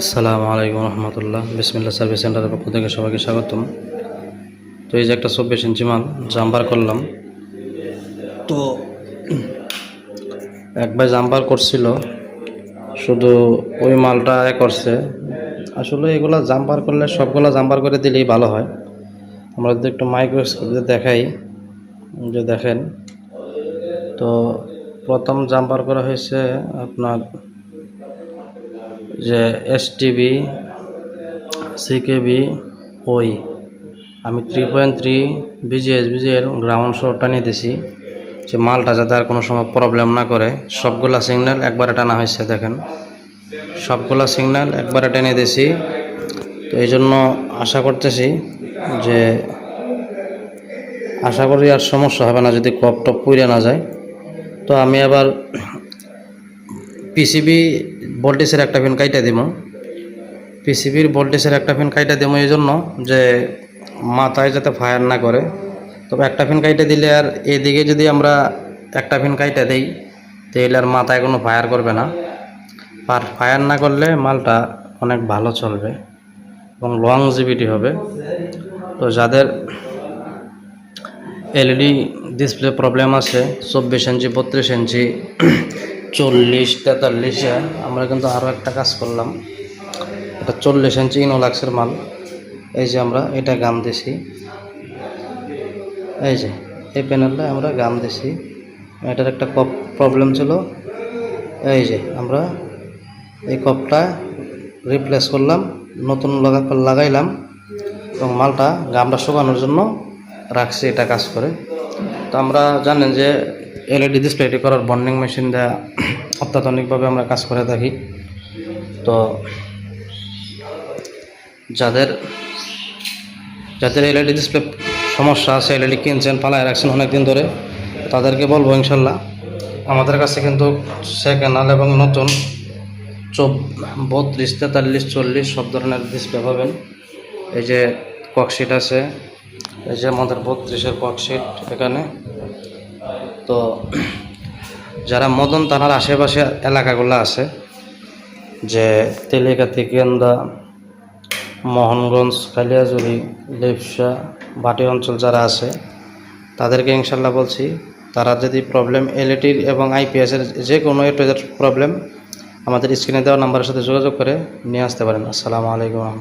আসসালামু আলাইকুম রহমতুল্লাহ। বিসমিল্লাহ সার্ভিস সেন্টারের পক্ষ থেকে সবাইকে স্বাগতম। তো এই যে একটা 24 ইঞ্চি মাল জাম্পার করলাম। তো এক ভাই জাম্পার করছিল, শুধু ওই মালটা করছে। আসলে এগুলা জাম্পার করলে সবগুলা জাম্পার করে দিলেই ভালো হয়। আমরা যদি একটু মাইক্রোস্কোপ দিয়ে দেখাই, যে দেখেন, তো প্রথম জাম্পার করা হয়েছে আপনার যে এসটিবি সিকেবি ওই, আমি 3.3 বিজিএর গ্রাউন্ড শটটা নিয়ে দিছি, যে মালটা যাতে আর কোনো সময় প্রবলেম না করে। সবগুলা সিগন্যাল একবারে টানা হয়েছে, দেখেন সবগুলা সিগন্যাল একবারে টেনে দিছি। তো এই জন্য আশা করতেছি যে আশা করি আর সমস্যা হবে না, যদি কপ টপ পুড়ে না যায়। তো আমি আবার পিসিবি ভোল্টেজের একটা পিন কাইটা দিব, পিসিবির ভোল্টেজের একটা পিন কাইটা দেবো এই জন্য যে মাথায় যাতে ফায়ার না করে। তবে একটা পিন কাইটা দিলে আর এদিকে যদি আমরা একটা পিন কাইটা দেই তাহলে আর মাথায় কোনো ফায়ার করবে না। আর ফায়ার না করলে মালটা অনেক ভালো চলবে এবং লংজিভিটি হবে। তো যাদের এলইডি ডিসপ্লে প্রবলেম আছে 24 ইঞ্চি 32 ইঞ্চি 40 43, আমরা কিন্তু আরও একটা কাজ করলাম। এটা 40 ইঞ্চি ইনোলাক্সের মাল। এই যে আমরা এটা গাম দিছি, এই যে এই প্যানেলটা আমরা গাম দিছি। এটার একটা কপ প্রবলেম ছিল, এই যে আমরা এই কপটা রিপ্লেস করলাম, নতুন লাগাইলাম এবং মালটা গামটা শুকানোর জন্য রাখছি, এটা কাজ করে। তো আমরা জানেন যে এলইডি ডিসপ্লেটি করার বন্ডিং মেশিন দেওয়া অত্যাধুনিকভাবে আমরা কাজ করে থাকি। তো যাদের এলইডি ডিসপ্লে সমস্যা আছে, এলইডি কিনছেন পালায় রাখছেন অনেকদিন ধরে, তাদেরকে বলবো ইনশাল্লাহ আমাদের কাছে কিন্তু সেকেন্ড হ্যান্ড এবং নতুন 32 43 40 সব ধরনের ডিসপ্লে পাবেন। এই যে ককশিট আছে, এই যে আমাদের 32-এর ককশিট এখানে। তো যারা মদন থানার আশেপাশে এলাকাগুলো আছে, যে তেলিকাতি, কেন্দা, মোহনগঞ্জ, কালিয়াজুরি, লেপসা, ভাটি অঞ্চল যারা আছে, তাদেরকে ইনশাল্লাহ বলছি, তারা যদি প্রবলেম এলইডির এবং আইপিএসের যে কোনো প্রবলেম আমাদের স্ক্রিনে দেওয়া নাম্বারের সাথে যোগাযোগ করে নিয়ে আসতে পারেন। আসসালামু আলাইকুম।